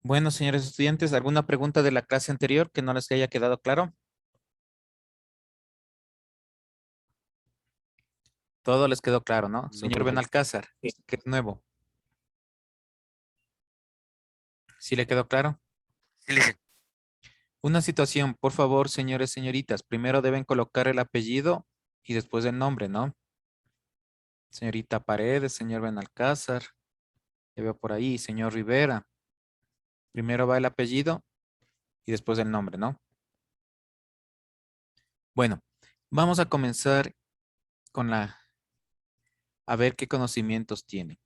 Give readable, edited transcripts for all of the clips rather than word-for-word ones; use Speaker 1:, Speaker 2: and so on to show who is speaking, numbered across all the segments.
Speaker 1: Bueno, señores estudiantes, ¿alguna pregunta de la clase anterior que no les haya quedado claro? Todo les quedó claro, ¿no?
Speaker 2: No,
Speaker 1: Señor
Speaker 2: profe.
Speaker 1: Benalcázar, ¿qué es nuevo? ¿Sí le quedó claro?
Speaker 2: Sí, lice.
Speaker 1: Una situación, por favor, señores, señoritas. Primero deben colocar el apellido y después el nombre, ¿no? Señorita Paredes, señor Benalcázar, ya veo por ahí, señor Rivera. Primero va el apellido y después el nombre, ¿no? Bueno, vamos a comenzar con a ver qué conocimientos tiene.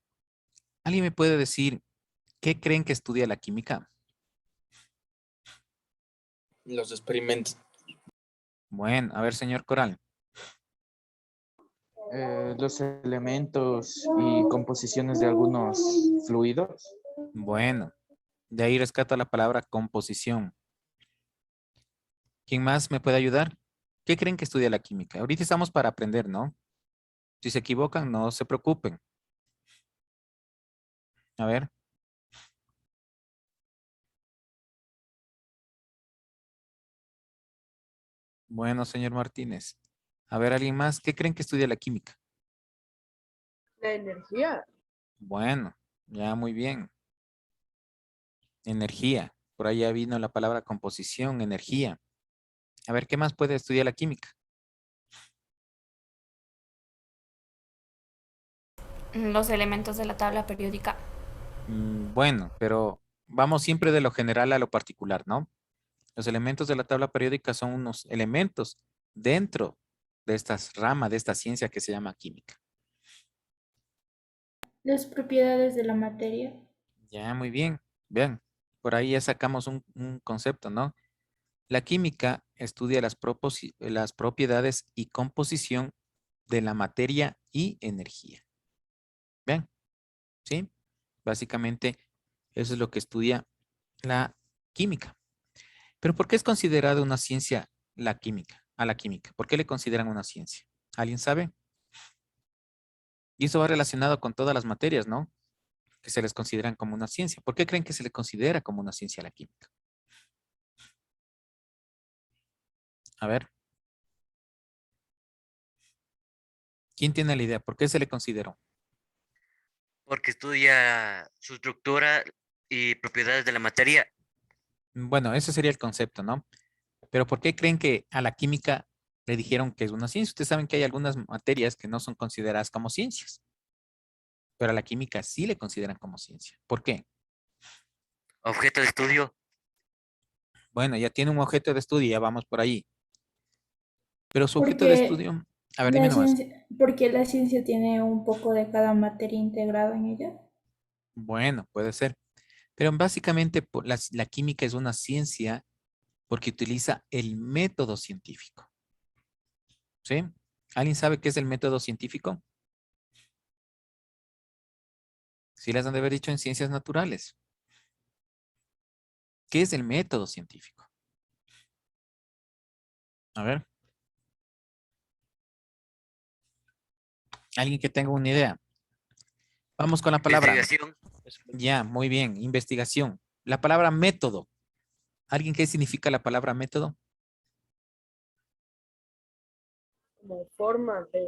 Speaker 1: ¿Alguien me puede decir qué creen que estudia la química?
Speaker 3: Los experimentos.
Speaker 1: Bueno, a ver, señor Coral.
Speaker 4: Los elementos y composiciones de algunos fluidos.
Speaker 1: Bueno, de ahí rescato la palabra composición. ¿Quién más me puede ayudar? ¿Qué creen que estudia la química? Ahorita estamos para aprender, ¿no? Si se equivocan, no se preocupen. A ver. Bueno, señor Martínez. A ver, ¿alguien más? ¿Qué creen que estudia la química?
Speaker 5: La energía.
Speaker 1: Bueno, ya muy bien. Energía. Por ahí ya vino la palabra composición, energía. A ver, ¿qué más puede estudiar la química?
Speaker 6: Los elementos de la tabla periódica.
Speaker 1: Bueno, pero vamos siempre de lo general a lo particular, ¿no? Los elementos de la tabla periódica son unos elementos dentro de estas ramas, de esta ciencia que se llama química.
Speaker 7: Las propiedades de la materia.
Speaker 1: Ya, muy bien. Vean, por ahí ya sacamos un concepto, ¿no? La química estudia las propiedades y composición de la materia y energía. Vean, ¿sí? Básicamente, eso es lo que estudia la química. Pero ¿por qué es considerada una ciencia la química, a la química? ¿Por qué le consideran una ciencia? ¿Alguien sabe? Y eso va relacionado con todas las materias, ¿no? Que se les consideran como una ciencia. ¿Por qué creen que se le considera como una ciencia la química? A ver, ¿quién tiene la idea? ¿Por qué se le consideró?
Speaker 2: Porque estudia su estructura y propiedades de la materia.
Speaker 1: Bueno, ese sería el concepto, ¿no? Pero ¿por qué creen que a la química le dijeron que es una ciencia? Ustedes saben que hay algunas materias que no son consideradas como ciencias, pero a la química sí le consideran como ciencia. ¿Por qué?
Speaker 2: Objeto de estudio.
Speaker 1: Bueno, ya tiene un objeto de estudio, ya vamos por ahí. Pero su objeto de
Speaker 7: Porque
Speaker 1: estudio, a ver, dime nomás.
Speaker 7: porque la ciencia tiene un poco de cada materia integrada en ella.
Speaker 1: Bueno, puede ser. Pero básicamente la química es una ciencia porque utiliza el método científico. ¿Sí? ¿Alguien sabe qué es el método científico? Sí les han de haber dicho en ciencias naturales. ¿Qué es el método científico? A ver, alguien que tenga una idea. Vamos con la palabra.
Speaker 2: Investigación.
Speaker 1: Ya, muy bien. Investigación. La palabra método. ¿Alguien qué significa la palabra método?
Speaker 5: Como forma de...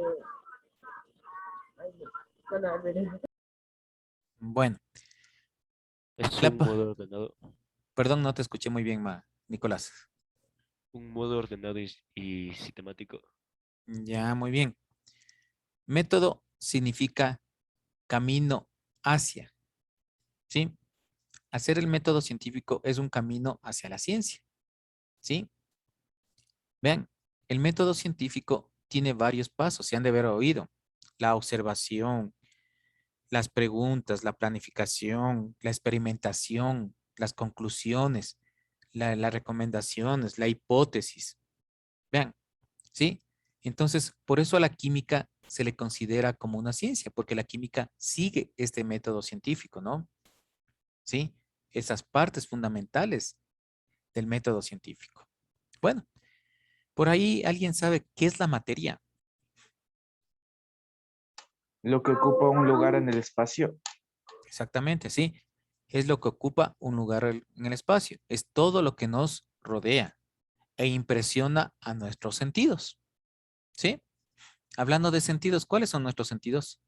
Speaker 5: Ay, no. Bueno, a ver.
Speaker 1: Bueno,
Speaker 2: Es
Speaker 1: la
Speaker 2: un
Speaker 1: pa-
Speaker 2: modo ordenado,
Speaker 1: perdón, no te escuché muy bien, Nicolás.
Speaker 2: y sistemático.
Speaker 1: Ya, muy bien. Método significa camino hacia, ¿sí? Hacer el método científico es un camino hacia la ciencia, ¿sí? Vean, el método científico tiene varios pasos, se han de haber oído. La observación, las preguntas, la planificación, la experimentación, las conclusiones, las recomendaciones, la hipótesis. Vean, ¿sí? Entonces, por eso a la química se le considera como una ciencia, porque la química sigue este método científico, ¿no? ¿Sí? Esas partes fundamentales del método científico. Bueno, por ahí alguien sabe qué es la materia.
Speaker 4: Lo que ocupa un lugar en el espacio.
Speaker 1: Exactamente, sí. es lo que ocupa un lugar en el espacio. Es todo lo que nos rodea e impresiona a nuestros sentidos. ¿Sí? Hablando de sentidos, ¿cuáles son nuestros sentidos?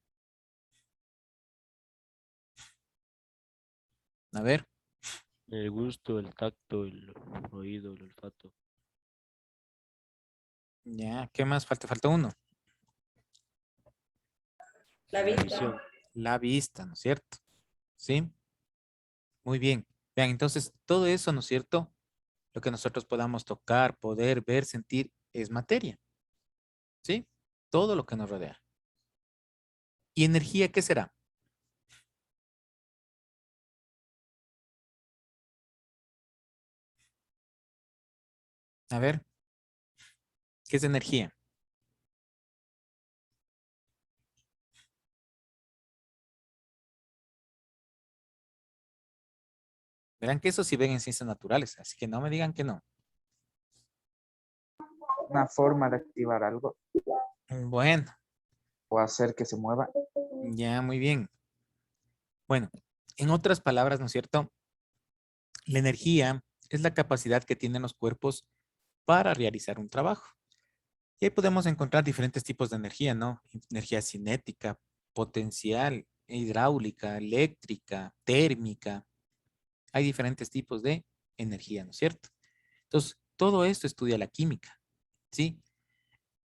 Speaker 1: A ver,
Speaker 8: El gusto, el tacto, el oído, el olfato.
Speaker 1: ya, ¿qué más falta? Falta uno.
Speaker 5: La
Speaker 8: La
Speaker 5: vista.
Speaker 8: visión.
Speaker 1: La vista, ¿no es cierto? ¿Sí? Muy bien. Vean, entonces, todo eso, ¿no es cierto? Lo que nosotros podamos tocar, poder ver, sentir, es materia. ¿Sí? Todo lo que nos rodea. ¿Y energía qué será? A ver, ¿qué es energía? Verán que eso sí ven en ciencias naturales, así que no me digan que no.
Speaker 4: Una forma de activar algo
Speaker 1: Bueno,
Speaker 4: o hacer que se mueva.
Speaker 1: ya muy bien. Bueno, en otras palabras, ¿no es cierto? La energía es la capacidad que tienen los cuerpos para realizar un trabajo. Y ahí podemos encontrar diferentes tipos de energía, ¿no? Energía cinética, potencial, hidráulica, eléctrica, térmica. Hay diferentes tipos de energía, ¿no es cierto? Entonces, todo esto estudia la química, ¿sí?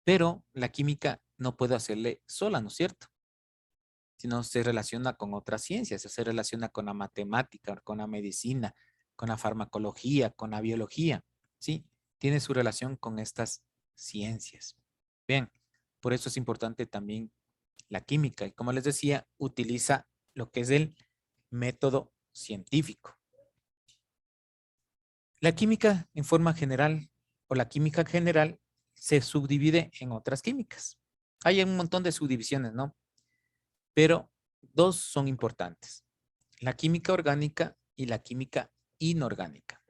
Speaker 1: Pero la química no puede hacerle sola, ¿no es cierto? Sino se relaciona con otras ciencias, se relaciona con la matemática, con la medicina, con la farmacología, con la biología, ¿sí? Tiene su relación con estas ciencias. Bien, por eso es importante también la química. Y como les decía, utiliza lo que es el método científico. La química en forma general o la química general se subdivide en otras químicas. Hay un montón de subdivisiones, ¿no? Pero dos son importantes. La química orgánica y la química inorgánica.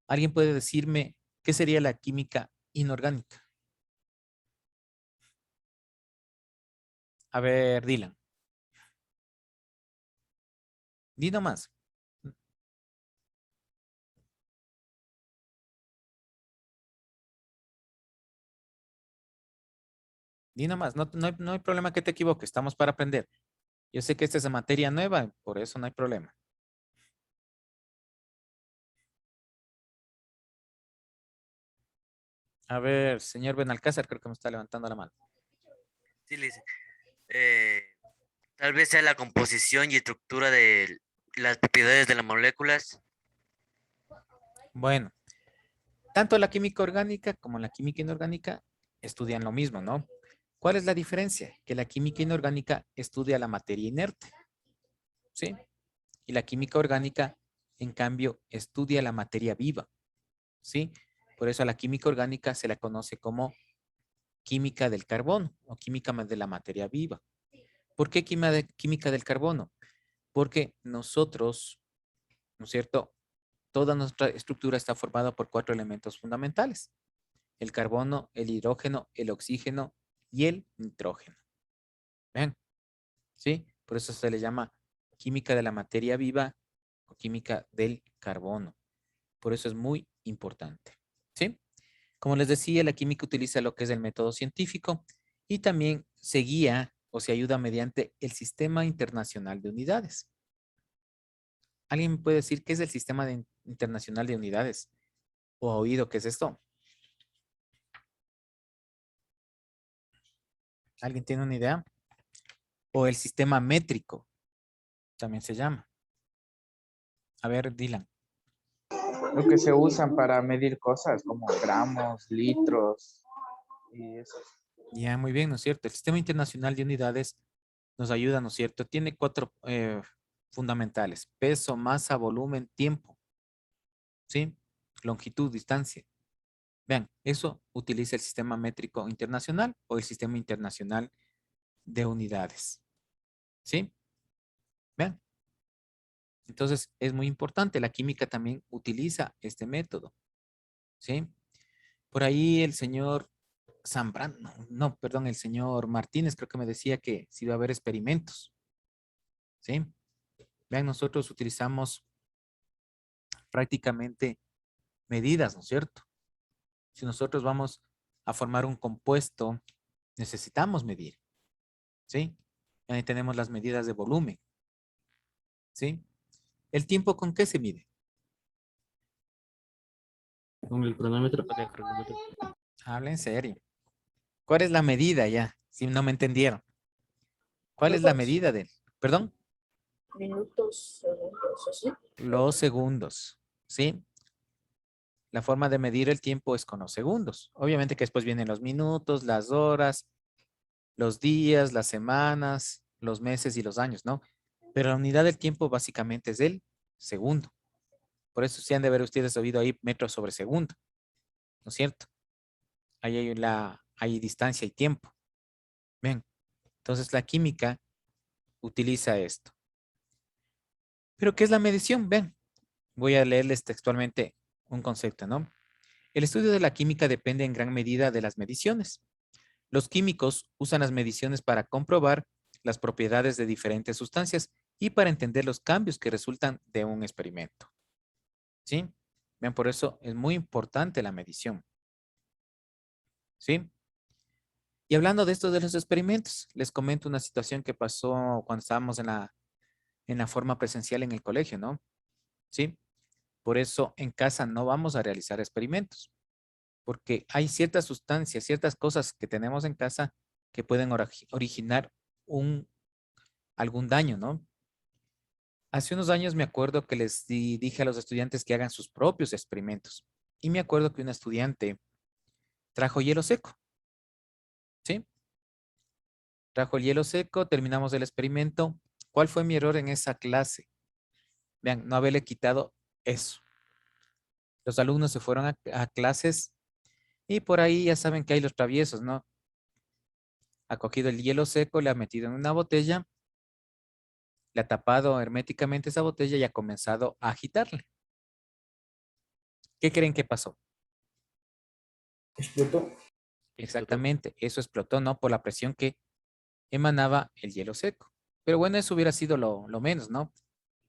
Speaker 1: ¿Alguien puede decirme qué sería la química inorgánica? A ver, Dylan. Di nomás. Di nomás. No hay problema que te equivoques. Estamos para aprender. Yo sé que esta es materia nueva, por eso no hay problema. A ver, señor Benalcázar, creo que me está levantando la mano.
Speaker 2: Sí, Liz. Eh, Tal vez sea la composición y estructura de las propiedades de las moléculas.
Speaker 1: Bueno, tanto la química orgánica como la química inorgánica estudian lo mismo, ¿no? ¿Cuál es la diferencia? Que la química inorgánica estudia la materia inerte, ¿sí? Y la química orgánica, en cambio, estudia la materia viva, ¿sí? Por eso a la química orgánica se la conoce como química del carbono o química de la materia viva. ¿Por qué química del carbono? Porque nosotros, ¿no es cierto? Toda nuestra estructura está formada por 4 elementos fundamentales: el carbono, el hidrógeno, el oxígeno y el nitrógeno. ¿Ven? ¿Sí? Por eso se le llama química de la materia viva o química del carbono. Por eso es muy importante. ¿Sí? Como les decía, la química utiliza lo que es el método científico y también se guía o se ayuda mediante el Sistema Internacional de Unidades. ¿Alguien me puede decir qué es el Sistema Internacional de Unidades? ¿O ha oído qué es esto? ¿Alguien tiene una idea? O el sistema métrico, también se llama. A ver, Dylan.
Speaker 4: Lo que se usan para medir cosas como gramos, litros y eso.
Speaker 1: Ya, muy bien, ¿no es cierto? El Sistema Internacional de Unidades nos ayuda, ¿no es cierto? Tiene 4 fundamentales: peso, masa, volumen, tiempo. ¿Sí? Longitud, distancia. Vean, eso utiliza el Sistema Métrico Internacional o el Sistema Internacional de Unidades. ¿Sí? Vean. Entonces, es muy importante. La química también utiliza este método. ¿Sí? Por ahí el señor Zambrano, no, perdón, el señor Martínez creo que me decía que sí iba a haber experimentos. ¿Sí? Vean, nosotros utilizamos prácticamente medidas, ¿no es cierto? Si nosotros vamos a formar un compuesto, necesitamos medir, ¿sí? Ahí tenemos las medidas de volumen, ¿sí? ¿El tiempo con qué se mide?
Speaker 8: Con el cronómetro.
Speaker 1: Habla en serio. ¿Cuál es la medida ya? Si no me entendieron. ¿Cuál es la medida del? Perdón.
Speaker 5: Minutos, segundos, así.
Speaker 1: Los segundos, ¿sí? La forma de medir el tiempo es con los segundos. Obviamente que después vienen los minutos, las horas, los días, las semanas, los meses y los años, ¿no? Pero la unidad del tiempo básicamente es el segundo. Por eso sí han de haber ustedes oído ahí metros sobre segundo, ¿no es cierto? Ahí hay distancia y tiempo. Bien, entonces la química utiliza esto. ¿Pero qué es la medición? Ven, voy a leerles textualmente un concepto, ¿no? El estudio de la química depende en gran medida de las mediciones. Los químicos usan las mediciones para comprobar las propiedades de diferentes sustancias y para entender los cambios que resultan de un experimento. ¿Sí? Vean, por eso es muy importante la medición. ¿Sí? Y hablando de esto de los experimentos, les comento una situación que pasó cuando estábamos en la forma presencial en el colegio, ¿no? ¿Sí? Por eso en casa no vamos a realizar experimentos, porque hay ciertas sustancias, ciertas cosas que tenemos en casa que pueden originar algún daño, ¿no? Hace unos años me acuerdo que les dije a los estudiantes que hagan sus propios experimentos. Y me acuerdo que un estudiante trajo hielo seco, ¿sí? Trajo el hielo seco, terminamos el experimento. ¿Cuál fue mi error en esa clase? Vean, no haberle quitado eso. Los alumnos se fueron a clases y por ahí ya saben que hay los traviesos, ¿no? Ha cogido el hielo seco, le ha metido en una botella, le ha tapado herméticamente esa botella y ha comenzado a agitarle. ¿Qué creen que pasó?
Speaker 3: Explotó.
Speaker 1: Exactamente, eso explotó, ¿no? Por la presión que emanaba el hielo seco. Pero bueno, eso hubiera sido lo menos, ¿no?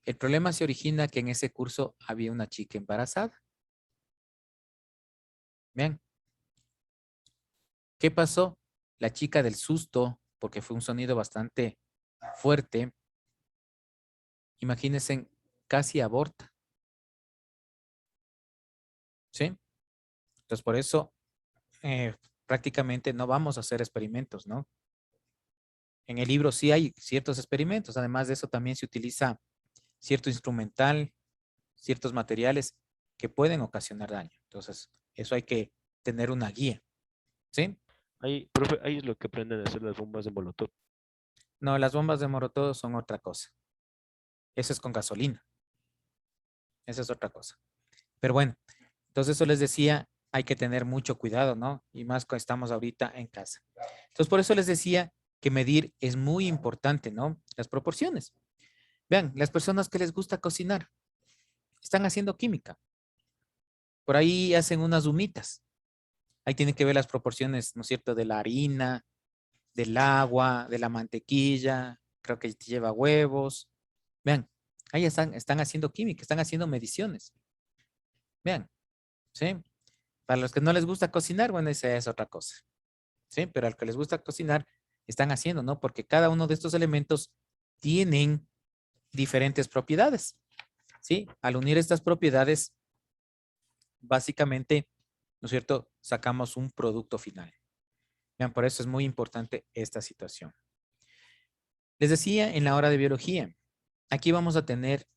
Speaker 1: El problema se origina que en ese curso había una chica embarazada. Vean, ¿qué pasó? La chica del susto, porque fue un sonido bastante fuerte, imagínense, casi aborta. ¿Sí? Entonces, por eso prácticamente no vamos a hacer experimentos, ¿no? En el libro sí hay ciertos experimentos. Además de eso, también se utiliza cierto instrumental, ciertos materiales que pueden ocasionar daño. Entonces, eso hay que tener una guía. ¿Sí?
Speaker 8: Ahí, profe, ahí es lo que aprenden a hacer las bombas de Molotov.
Speaker 1: No, las bombas de Molotov son otra cosa. Eso es con gasolina. Esa es otra cosa. Pero bueno, entonces eso les decía, hay que tener mucho cuidado, ¿no? Y más cuando estamos ahorita en casa. Entonces, por eso les decía que medir es muy importante, ¿no? Las proporciones. Vean, las personas que les gusta cocinar están haciendo química. Por ahí hacen unas humitas. Ahí tienen que ver las proporciones, ¿no es cierto?, de la harina, del agua, de la mantequilla, creo que lleva huevos. Vean, ahí están haciendo química, están haciendo mediciones. Vean, ¿sí? Para los que no les gusta cocinar, bueno, esa es otra cosa. ¿Sí? Pero al que les gusta cocinar, están haciendo, ¿no? Porque cada uno de estos elementos tienen diferentes propiedades. ¿Sí? Al unir estas propiedades, básicamente, ¿no es cierto?, sacamos un producto final. Vean, por eso es muy importante esta situación. Les decía en la hora de biología, aquí vamos a tener,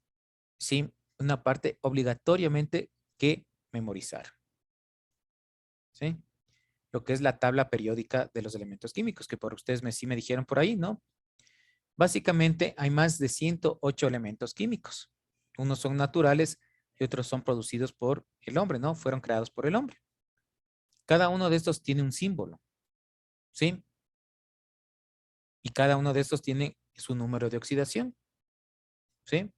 Speaker 1: sí, una parte obligatoriamente que memorizar. ¿Sí? Lo que es la tabla periódica de los elementos químicos, que por ustedes sí me dijeron por ahí, ¿no? Básicamente hay más de 108 elementos químicos. Unos son naturales y otros son producidos por el hombre, ¿no? Fueron creados por el hombre. Cada uno de estos tiene un símbolo, ¿sí? Y cada uno de estos tiene su número de oxidación, ¿sí?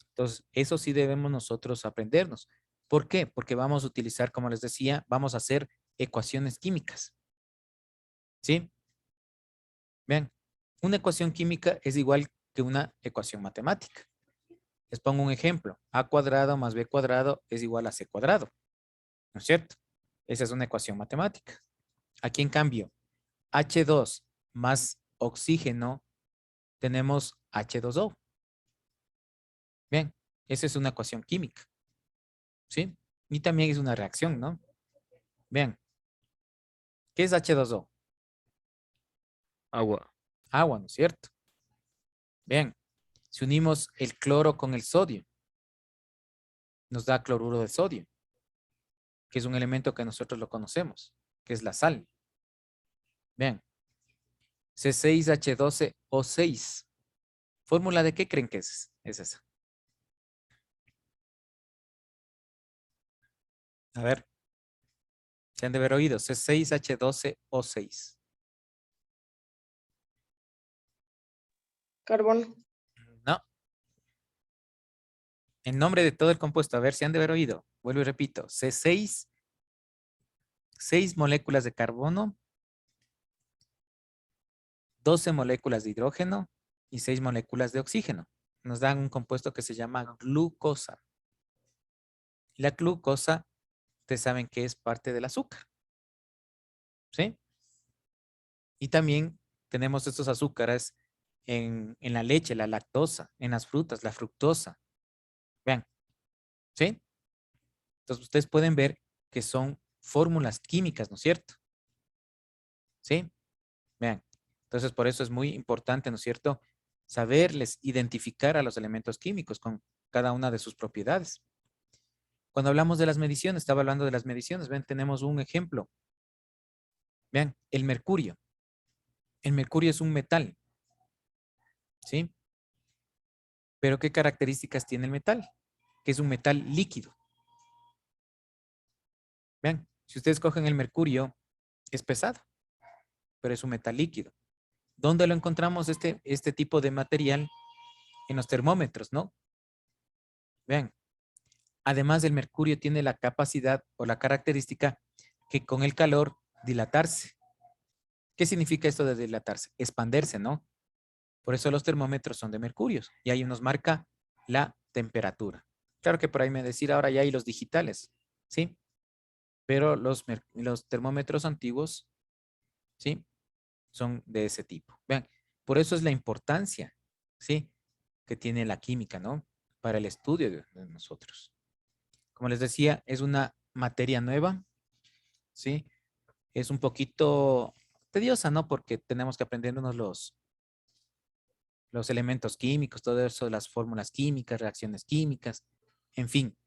Speaker 1: Entonces, eso sí debemos nosotros aprendernos. ¿Por qué? Porque vamos a utilizar, como les decía, vamos a hacer ecuaciones químicas, ¿sí? Vean, una ecuación química es igual que una ecuación matemática. Les pongo un ejemplo. A cuadrado más B cuadrado es igual a C cuadrado. ¿No es cierto? Esa es una ecuación matemática. Aquí en cambio, H2 más oxígeno, tenemos H2O. Bien, esa es una ecuación química. ¿Sí? Y también es una reacción, ¿no? Bien. ¿Qué es H2O?
Speaker 8: Agua.
Speaker 1: Agua, ¿no es cierto? Bien. Si unimos el cloro con el sodio, nos da cloruro de sodio, que es un elemento que nosotros lo conocemos, que es la sal. Bien. C6H12O6. ¿Fórmula de qué creen que es esa? A ver. Se han de haber oído. C6H12O6.
Speaker 5: Carbón.
Speaker 1: No. En nombre de todo el compuesto. A ver si han de haber oído. Vuelvo y repito. C6. 6 moléculas de carbono. 12 moléculas de hidrógeno. Y 6 moléculas de oxígeno. Nos dan un compuesto que se llama glucosa. La glucosa, ustedes saben que es parte del azúcar. ¿Sí? Y también tenemos estos azúcares en la leche, la lactosa, en las frutas, la fructosa. Vean. ¿Sí? Entonces ustedes pueden ver que son fórmulas químicas, ¿no es cierto? ¿Sí? Vean. Entonces por eso es muy importante, ¿no es cierto? Saberles identificar a los elementos químicos con cada una de sus propiedades. Cuando hablamos de las mediciones, estaba hablando de las mediciones. Ven, tenemos un ejemplo. Vean, el mercurio. El mercurio es un metal. ¿Sí? Pero ¿qué características tiene el metal? Que es un metal líquido. Vean, si ustedes cogen el mercurio, es pesado, pero es un metal líquido. ¿Dónde lo encontramos este tipo de material? En los termómetros, ¿no? Vean, además del mercurio tiene la capacidad o la característica que con el calor dilatarse. ¿Qué significa esto de dilatarse? Expanderse, ¿no? Por eso los termómetros son de mercurio y ahí nos marca la temperatura. Claro que por ahí me decir ahora ya hay los digitales, ¿sí? Pero los termómetros antiguos, ¿sí? Son de ese tipo. Vean, por eso es la importancia, ¿sí? Que tiene la química, ¿no? Para el estudio de nosotros. Como les decía, es una materia nueva, ¿sí? Es un poquito tediosa, ¿no? Porque tenemos que aprendernos los elementos químicos, todo eso, las fórmulas químicas, reacciones químicas, en fin.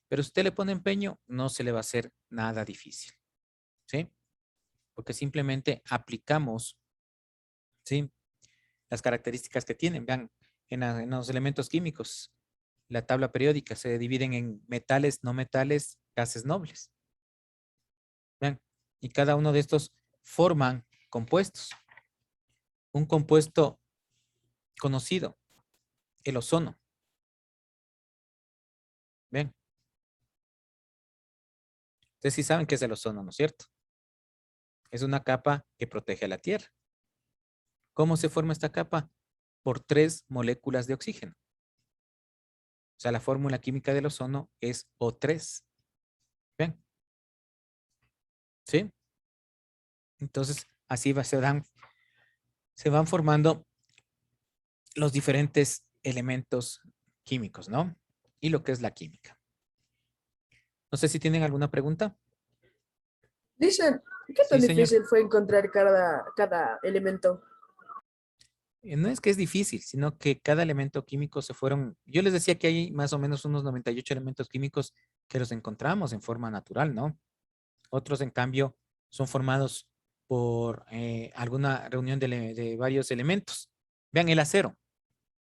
Speaker 1: Pero si usted le pone empeño, no se le va a hacer nada difícil, ¿sí? Porque simplemente aplicamos, ¿sí? Las características que tienen. Vean, en los elementos químicos, la tabla periódica se dividen en metales, no metales, gases nobles. Vean, y cada uno de estos forman compuestos. Un compuesto conocido, el ozono. Ven. Ustedes sí saben qué es el ozono, ¿no es cierto? Es una capa que protege a la Tierra. ¿Cómo se forma esta capa? Por 3 moléculas de oxígeno. O sea, la fórmula química del ozono es O3. ¿Ven? ¿Sí? Entonces, así se van formando los diferentes elementos químicos, ¿no? Y lo que es la química. No sé si tienen alguna pregunta.
Speaker 5: Dicen, ¿qué tan
Speaker 1: Sí, señor.
Speaker 5: difícil fue encontrar cada elemento?
Speaker 1: No es que es difícil, sino que cada elemento químico se fueron. Yo les decía que hay más o menos unos 98 elementos químicos que los encontramos en forma natural, ¿no? Otros, en cambio, son formados por alguna reunión de varios elementos. Vean el acero,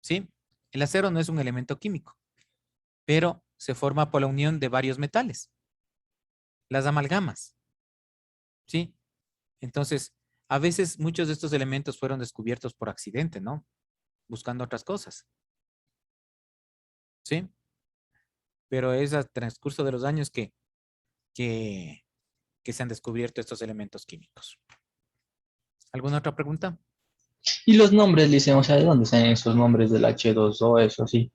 Speaker 1: ¿sí? El acero no es un elemento químico, pero se forma por la unión de varios metales. Las amalgamas, ¿sí? Entonces, a veces muchos de estos elementos fueron descubiertos por accidente, ¿no? Buscando otras cosas, ¿sí? Pero es a transcurso de los años que se han descubierto estos elementos químicos. ¿Alguna otra pregunta?
Speaker 9: Y los nombres, dicen, o sea, ¿de dónde salen esos nombres del H2O, eso sí?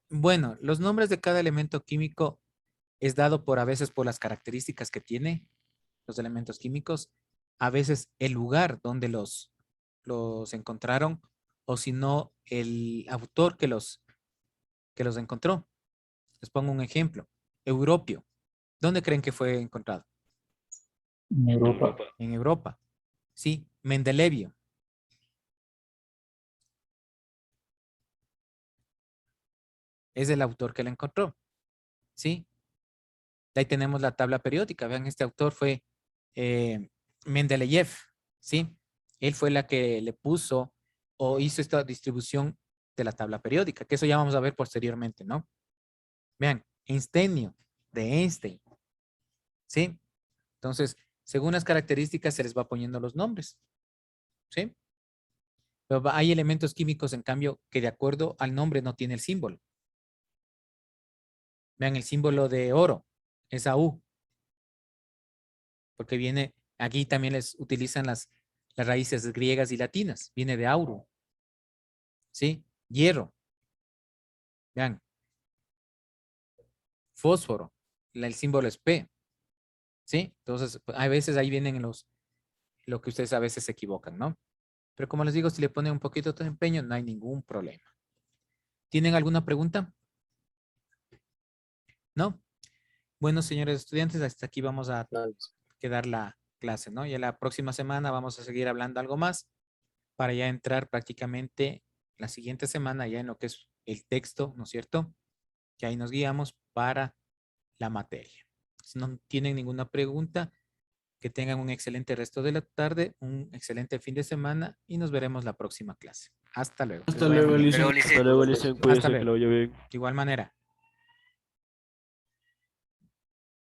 Speaker 1: Bueno, los nombres de cada elemento químico es dado por a veces por las características que tiene los elementos químicos, a veces el lugar donde los encontraron, o si no, el autor que los encontró. Les pongo un ejemplo. Europio. ¿Dónde creen que fue encontrado?
Speaker 3: En Europa.
Speaker 1: En Europa. Sí. Mendelevio. Es el autor que la encontró. ¿Sí? De ahí tenemos la tabla periódica. Vean, este autor fue Mendeleev. ¿Sí? Él fue la que le puso o hizo esta distribución de la tabla periódica, que eso ya vamos a ver posteriormente, ¿no? Vean, Einsteinio, de Einstein. ¿Sí? Entonces, según las características se les va poniendo los nombres. ¿Sí? Pero hay elementos químicos, en cambio, que de acuerdo al nombre no tiene el símbolo. Vean, el símbolo de oro es AU. Porque viene, aquí también les utilizan las raíces griegas y latinas. Viene de auro. ¿Sí? Hierro. Vean. Fósforo. El símbolo es P. ¿Sí? Entonces, a veces ahí vienen lo que ustedes a veces se equivocan, ¿no? Pero como les digo, si le ponen un poquito de empeño, no hay ningún problema. ¿Tienen alguna pregunta? ¿No? Bueno, señores estudiantes, hasta aquí vamos a quedar la clase, ¿no? Ya la próxima semana vamos a seguir hablando algo más para ya entrar prácticamente la siguiente semana ya en lo que es el texto, ¿no es cierto? Que ahí nos guiamos para la materia. Si no tienen ninguna pregunta, que tengan un excelente resto de la tarde, un excelente fin de semana y nos veremos la próxima clase. Hasta luego.
Speaker 3: Hasta luego, Lisa.
Speaker 2: Pero, Ulises,
Speaker 8: Hasta luego, Licen,
Speaker 1: Hasta
Speaker 8: cuídese, que
Speaker 1: luego.
Speaker 8: lo vaya bien.
Speaker 1: De igual manera.